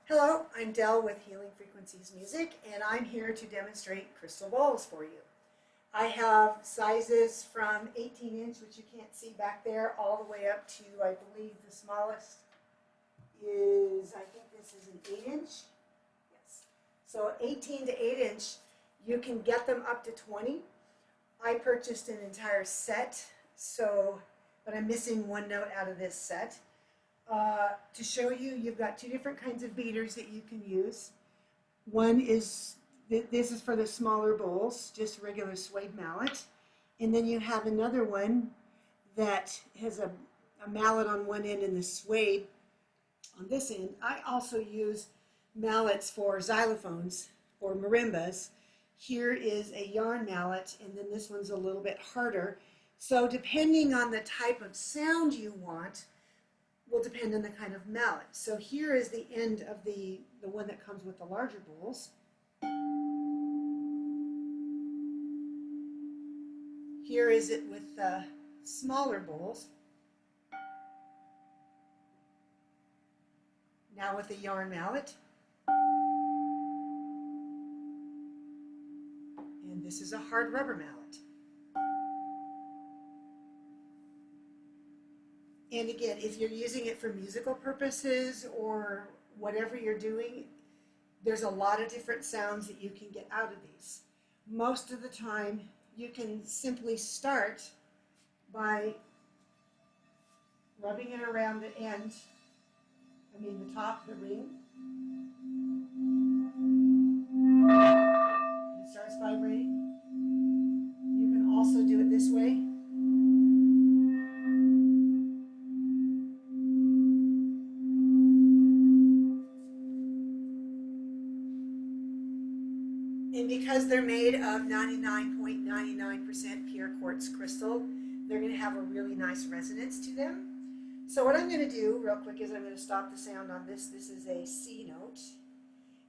Hello, I'm Dell with Healing Frequencies Music, and I'm here to demonstrate crystal bowls for you. I have sizes from 18 inch, which you can't see back there, all the way up to, I believe the smallest is, I think this is an 8 inch. Yes. So 18 to 8 inch, you can get them up to 20. I purchased an entire set, but I'm missing one note out of this set. To show you, you've got two different kinds of beaters that you can use. One is, this is for the smaller bowls, just regular suede mallet. And then you have another one that has a mallet on one end and the suede on this end. I also use mallets for xylophones or marimbas. Here is a yarn mallet, and then this one's a little bit harder. So depending on the type of sound you want, will depend on the kind of mallet. So here is the end of the one that comes with the larger bowls. Here is it with the smaller bowls. Now with the yarn mallet. And this is a hard rubber mallet. And again, if you're using it for musical purposes or whatever you're doing, there's a lot of different sounds that you can get out of these. Most of the time, you can simply start by rubbing it around the end, the top, the ring. It starts vibrating. You can also do it this way. And because they're made of 99.99% pure quartz crystal, they're going to have a really nice resonance to them. So what I'm going to do real quick is I'm going to stop the sound on this. This is a C note.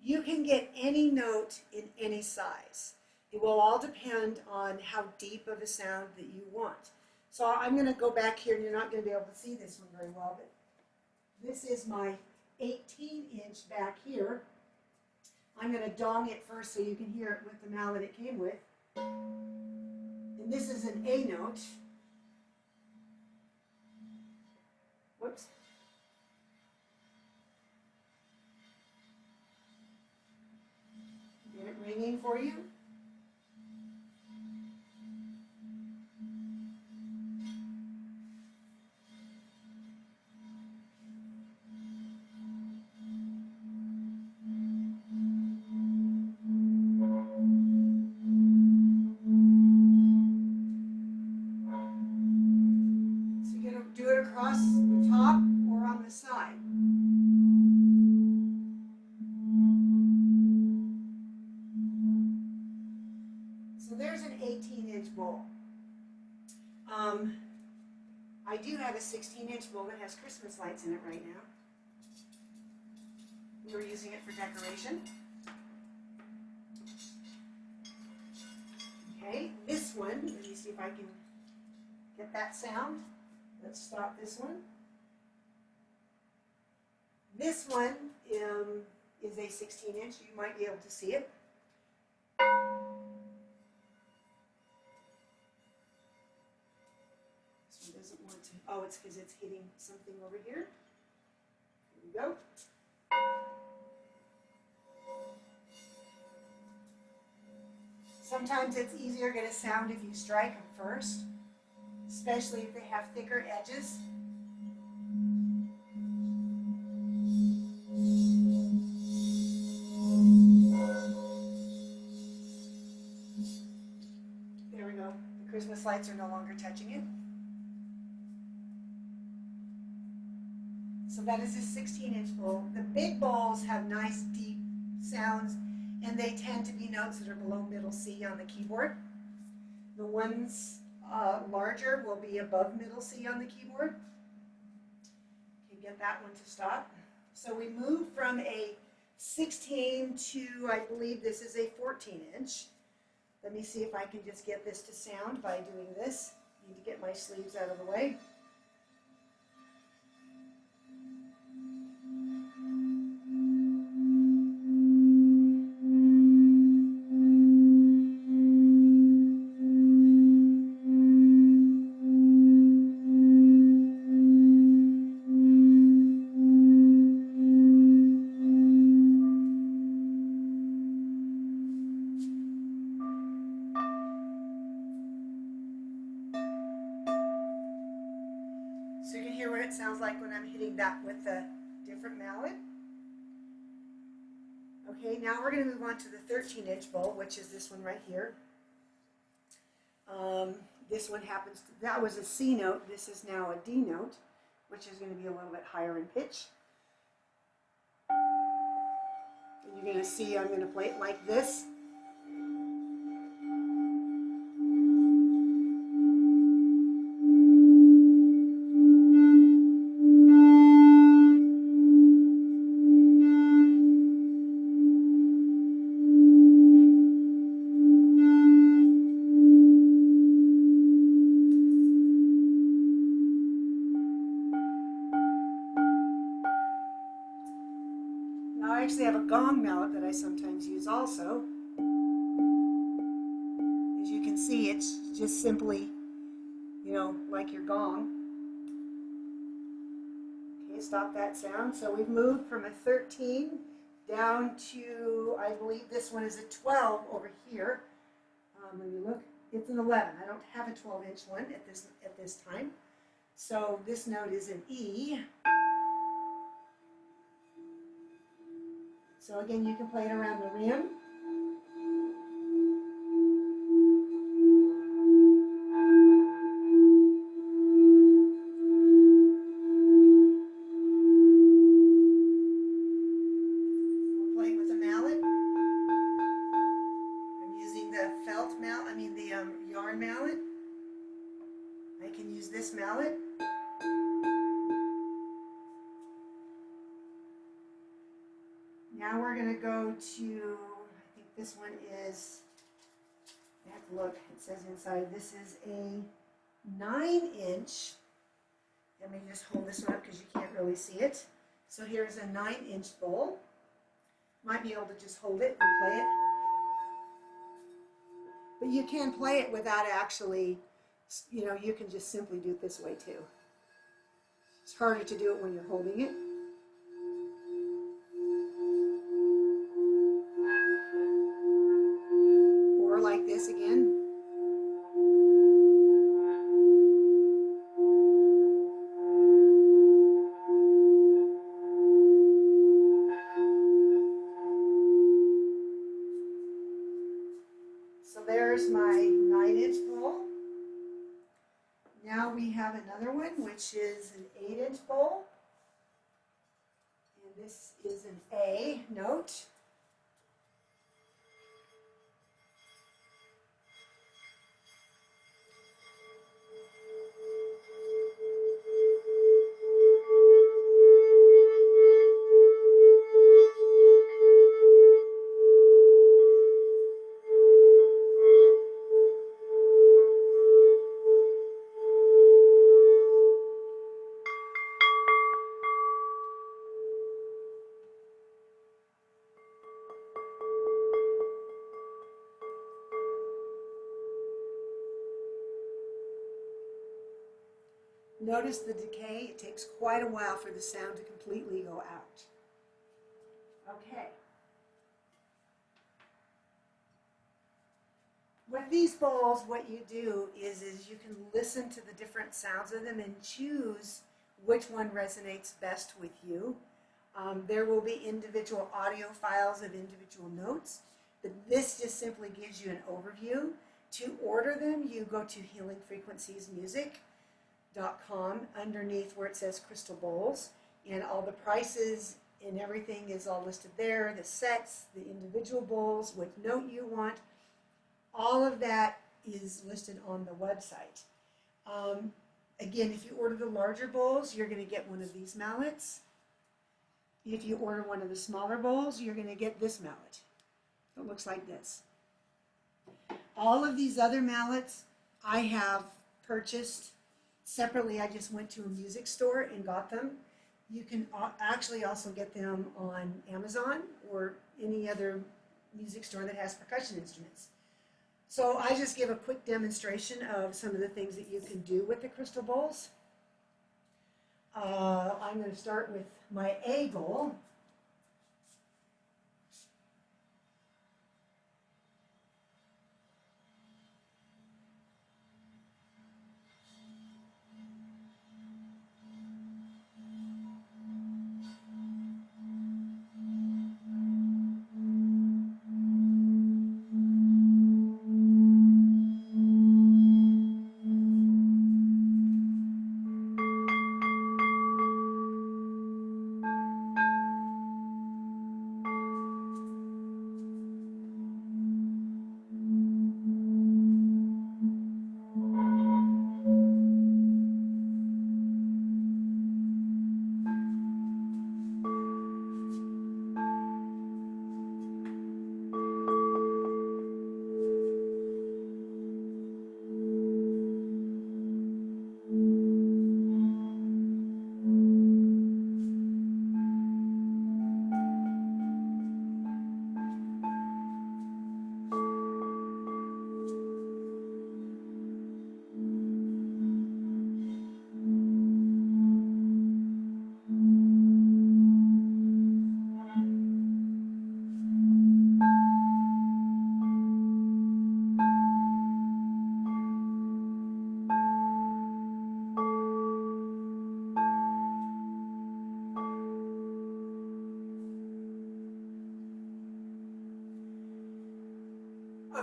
You can get any note in any size. It will all depend on how deep of a sound that you want. So I'm going to go back here, and you're not going to be able to see this one very well, but this is my 18-inch back here. I'm going to dong it first so you can hear it with the mallet it came with. And this is an A note. Whoops. Get it ringing for you. Do it across the top or on the side. So there's an 18-inch bowl. I do have a 16-inch bowl that has Christmas lights in it right now. We were using it for decoration. Okay, this one, let me see if I can get that sound. Let's stop this one. This one is a 16-inch. You might be able to see it. This one doesn't want to. Oh, it's because it's hitting something over here. Here we go. Sometimes it's easier to get a sound if you strike them first, especially if they have thicker edges. There we go. The Christmas lights are no longer touching it. So that is a 16-inch bowl. The big bowls have nice deep sounds, and they tend to be notes that are below middle C on the keyboard. The ones larger will be above middle C on the keyboard. You can get that one to stop. So we move from a 16 to, I believe this is a 14-inch. Let me see if I can just get this to sound by doing this. I need to get my sleeves out of the way. with a different mallet. Okay, now we're going to move on to the 13-inch bowl, which is this one right here. This one happens to, that was a C note. This is now a D note, which is going to be a little bit higher in pitch. And you're going to see I'm going to play it like this. I actually have a gong mallet that I sometimes use also. As you can see, it's just simply, you know, like your gong. Okay, stop that sound. So we've moved from a 13 down to, I believe this one is a 12 over here. When you look, it's an 11. I don't have a 12-inch one at this time. So this note is an E. So again, you can play it around the rim. We'll play it with a mallet. I'm using the felt mallet, the yarn mallet. I can use this mallet. Now we're going to go to, I think this one is, I have to look, it says inside, this is a 9-inch. Let me just hold this one up because you can't really see it. So here's a 9-inch bowl. Might be able to just hold it and play it. But you can play it without actually, you know, you can just simply do it this way too. It's harder to do it when you're holding it. Like this again. So there's my 9-inch bowl. Now we have another one, which is an 8-inch bowl. And this is an A note. Notice the decay. It takes quite a while for the sound to completely go out. Okay. With these bowls, what you do is you can listen to the different sounds of them and choose which one resonates best with you. There will be individual audio files of individual notes, but this just simply gives you an overview. To order them, you go to healingfrequenciesmusic.com underneath where it says crystal bowls, and all the prices and everything is all listed there, the sets, the individual bowls, what note you want, all of that is listed on the website. Again, if you order the larger bowls, you're going to get one of these mallets. If you order one of the smaller bowls, you're going to get this mallet. It looks like this. All of these other mallets I have purchased separately. I just went to a music store and got them. You can actually also get them on Amazon or any other music store that has percussion instruments. So I just give a quick demonstration of some of the things that you can do with the crystal bowls. I'm going to start with my A bowl.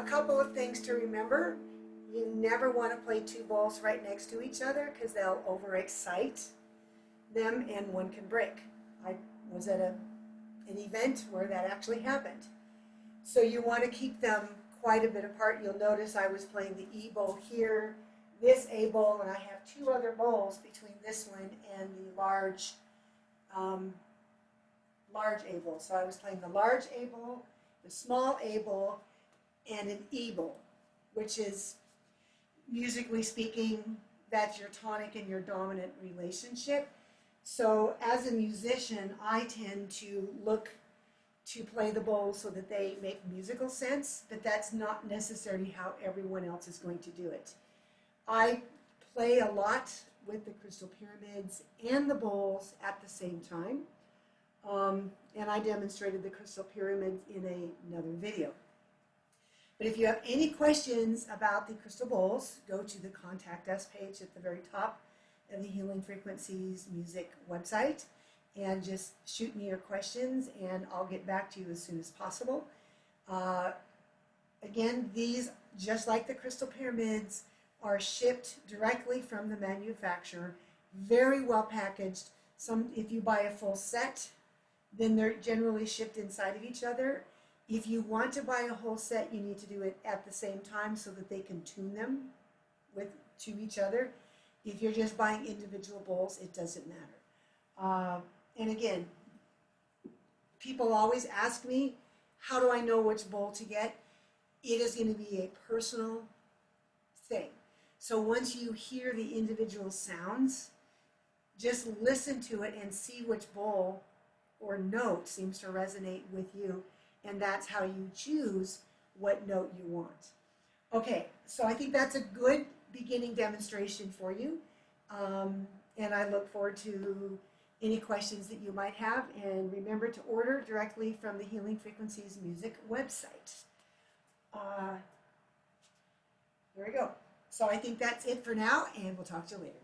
a couple of things to remember. You never want to play two bowls right next to each other because they'll overexcite them and one can break. I was at an event where that actually happened. So you want to keep them quite a bit apart. You'll notice I was playing the E bowl here, this A bowl, and I have two other bowls between this one and the large A bowl. So I was playing the large A bowl, the small A bowl, and an E bowl, which is, musically speaking, that's your tonic and your dominant relationship. So as a musician, I tend to look to play the bowls so that they make musical sense, but that's not necessarily how everyone else is going to do it. I play a lot with the crystal pyramids and the bowls at the same time, and I demonstrated the crystal pyramids in another video. But if you have any questions about the crystal bowls, go to the Contact Us page at the very top of the Healing Frequencies Music website and just shoot me your questions and I'll get back to you as soon as possible. Again, these, just like the crystal pyramids, are shipped directly from the manufacturer, very well packaged. If you buy a full set, then they're generally shipped inside of each other. If you want to buy a whole set, you need to do it at the same time so that they can tune them to each other. If you're just buying individual bowls, it doesn't matter. And again, people always ask me, how do I know which bowl to get? It is going to be a personal thing. So once you hear the individual sounds, just listen to it and see which bowl or note seems to resonate with you, and that's how you choose what note you want. Okay, so I think that's a good beginning demonstration for you, and I look forward to any questions that you might have, and remember to order directly from the Healing Frequencies Music website. There we go. So I think that's it for now, and we'll talk to you later.